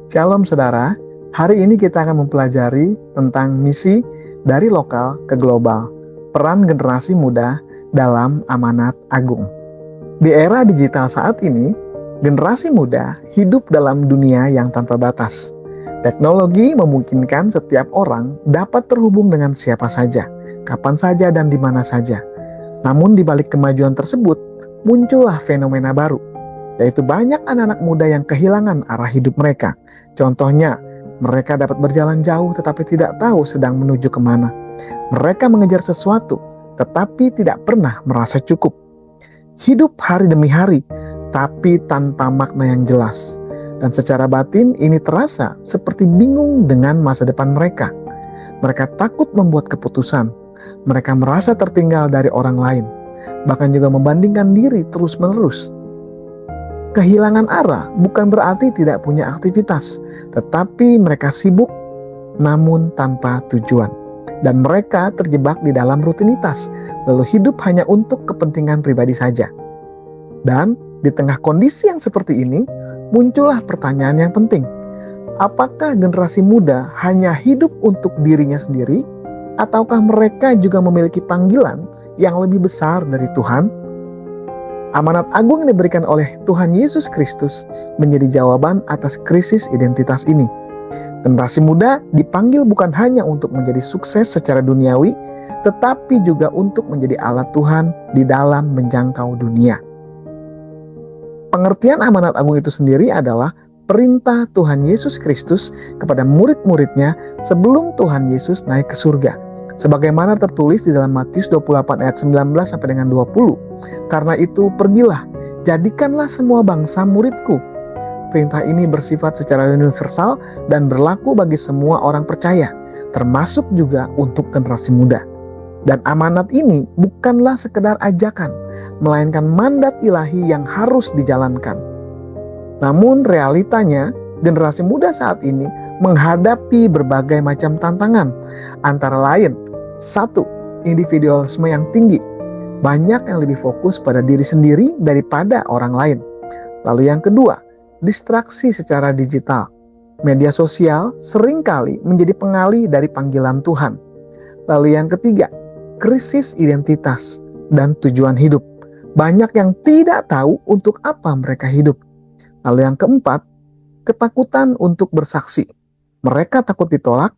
Shalom saudara, hari ini kita akan mempelajari tentang misi dari lokal ke global, peran generasi muda dalam amanat agung. Di era digital saat ini, generasi muda hidup dalam dunia yang tanpa batas. Teknologi memungkinkan setiap orang dapat terhubung dengan siapa saja, kapan saja dan di mana saja. Namun di balik kemajuan tersebut, muncullah fenomena baru, yaitu banyak anak-anak muda yang kehilangan arah hidup mereka. Contohnya, mereka dapat berjalan jauh tetapi tidak tahu sedang menuju kemana. Mereka mengejar sesuatu tetapi tidak pernah merasa cukup. Hidup hari demi hari tapi tanpa makna yang jelas. Dan secara batin ini terasa seperti bingung dengan masa depan mereka. Mereka takut membuat keputusan. Mereka merasa tertinggal dari orang lain. Bahkan juga membandingkan diri terus-menerus. Kehilangan arah bukan berarti tidak punya aktivitas, tetapi mereka sibuk namun tanpa tujuan. Dan mereka terjebak di dalam rutinitas, lalu hidup hanya untuk kepentingan pribadi saja. Dan di tengah kondisi yang seperti ini, muncullah pertanyaan yang penting. Apakah generasi muda hanya hidup untuk dirinya sendiri, ataukah mereka juga memiliki panggilan yang lebih besar dari Tuhan? Amanat agung yang diberikan oleh Tuhan Yesus Kristus menjadi jawaban atas krisis identitas ini. Generasi muda dipanggil bukan hanya untuk menjadi sukses secara duniawi, tetapi juga untuk menjadi alat Tuhan di dalam menjangkau dunia. Pengertian amanat agung itu sendiri adalah perintah Tuhan Yesus Kristus kepada murid-muridnya sebelum Tuhan Yesus naik ke surga. Sebagaimana tertulis di dalam Matius 28 ayat 19 sampai dengan 20. Karena itu pergilah, jadikanlah semua bangsa muridku. Perintah ini bersifat secara universal dan berlaku bagi semua orang percaya, termasuk juga untuk generasi muda. Dan amanat ini bukanlah sekedar ajakan, melainkan mandat ilahi yang harus dijalankan. Namun realitanya, generasi muda saat ini menghadapi berbagai macam tantangan, antara lain, 1. Individualisme yang tinggi. Banyak yang lebih fokus pada diri sendiri daripada orang lain. Lalu yang kedua, distraksi secara digital. Media sosial seringkali menjadi pengalih dari panggilan Tuhan. Lalu yang ketiga, krisis identitas dan tujuan hidup. Banyak yang tidak tahu untuk apa mereka hidup. Lalu yang keempat, ketakutan untuk bersaksi. Mereka takut ditolak,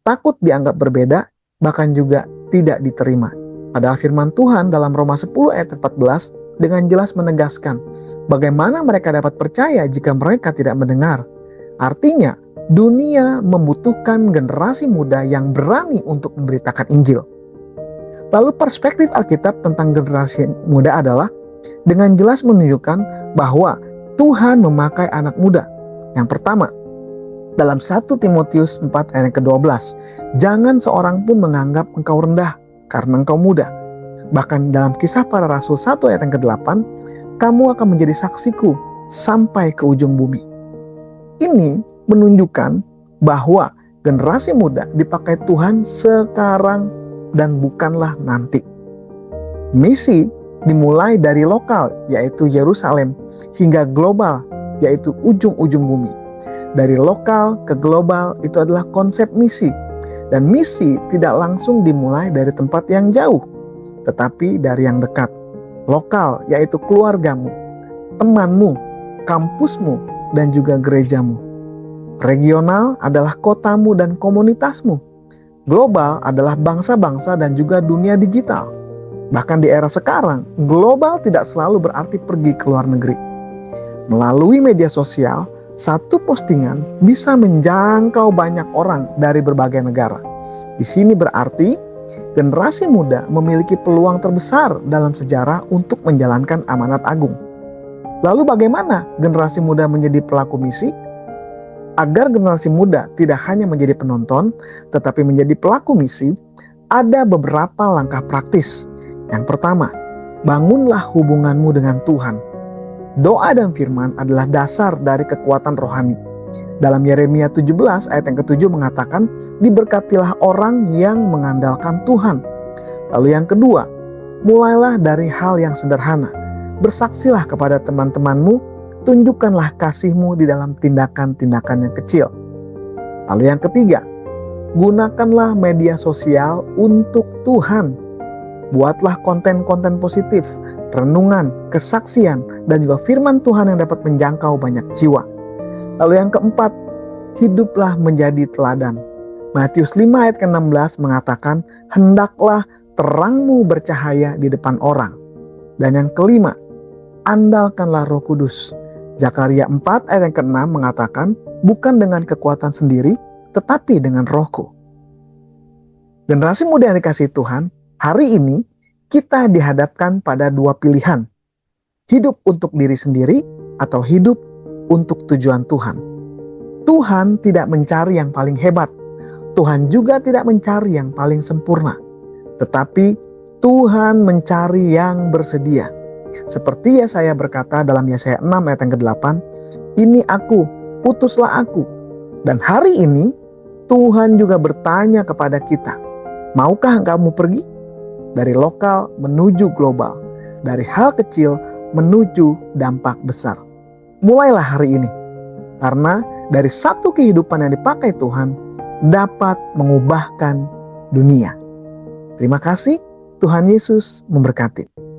takut dianggap berbeda, bahkan juga tidak diterima. Padahal firman Tuhan dalam Roma 10 ayat 14 dengan jelas menegaskan bagaimana mereka dapat percaya jika mereka tidak mendengar. Artinya, dunia membutuhkan generasi muda yang berani untuk memberitakan Injil. Lalu perspektif Alkitab tentang generasi muda adalah dengan jelas menunjukkan bahwa Tuhan memakai anak muda. Yang pertama, dalam 1 Timotius 4 ayat ke-12, jangan seorang pun menganggap engkau rendah karena engkau muda. Bahkan dalam Kisah Para Rasul 1 ayat yang ke-8, kamu akan menjadi saksiku sampai ke ujung bumi. Ini menunjukkan bahwa generasi muda dipakai Tuhan sekarang dan bukanlah nanti. Misi dimulai dari lokal, yaitu Yerusalem, hingga global, yaitu ujung-ujung bumi. Dari lokal ke global itu adalah konsep misi. Dan misi tidak langsung dimulai dari tempat yang jauh, tetapi dari yang dekat. Lokal yaitu keluargamu, temanmu, kampusmu, dan juga gerejamu. Regional adalah kotamu dan komunitasmu. Global adalah bangsa-bangsa dan juga dunia digital. Bahkan di era sekarang, global tidak selalu berarti pergi ke luar negeri. Melalui media sosial, satu postingan bisa menjangkau banyak orang dari berbagai negara. Di sini berarti generasi muda memiliki peluang terbesar dalam sejarah untuk menjalankan amanat agung. Lalu bagaimana generasi muda menjadi pelaku misi? Agar generasi muda tidak hanya menjadi penonton, tetapi menjadi pelaku misi, ada beberapa langkah praktis. Yang pertama, bangunlah hubunganmu dengan Tuhan. Doa dan firman adalah dasar dari kekuatan rohani. Dalam Yeremia 17 ayat yang ke-7 mengatakan, diberkatilah orang yang mengandalkan Tuhan. Lalu yang kedua, mulailah dari hal yang sederhana. Bersaksilah kepada teman-temanmu tunjukkanlah kasih-Mu di dalam tindakan-tindakan yang kecil. Lalu yang ketiga, gunakanlah media sosial untuk Tuhan. Buatlah konten-konten positif, renungan, kesaksian, dan juga firman Tuhan yang dapat menjangkau banyak jiwa. Lalu yang keempat, hiduplah menjadi teladan. Matius 5 ayat ke-16 mengatakan, hendaklah terangmu bercahaya di depan orang. Dan yang kelima, andalkanlah Roh Kudus. Zakaria 4 ayat yang ke-6 mengatakan, bukan dengan kekuatan sendiri, tetapi dengan Rohku. Generasi muda yang dikasihi Tuhan, hari ini kita dihadapkan pada dua pilihan. Hidup untuk diri sendiri atau hidup untuk tujuan Tuhan. Tuhan tidak mencari yang paling hebat. Tuhan juga tidak mencari yang paling sempurna. Tetapi Tuhan mencari yang bersedia. Seperti Yesaya berkata dalam Yesaya 6 ayat yang ke-8, ini aku, utuslah aku. Dan hari ini Tuhan juga bertanya kepada kita, maukah kamu pergi? Dari lokal menuju global, dari hal kecil menuju dampak besar. Mulailah hari ini, karena dari satu kehidupan yang dipakai Tuhan dapat mengubahkan dunia. Terima kasih, Tuhan Yesus memberkati.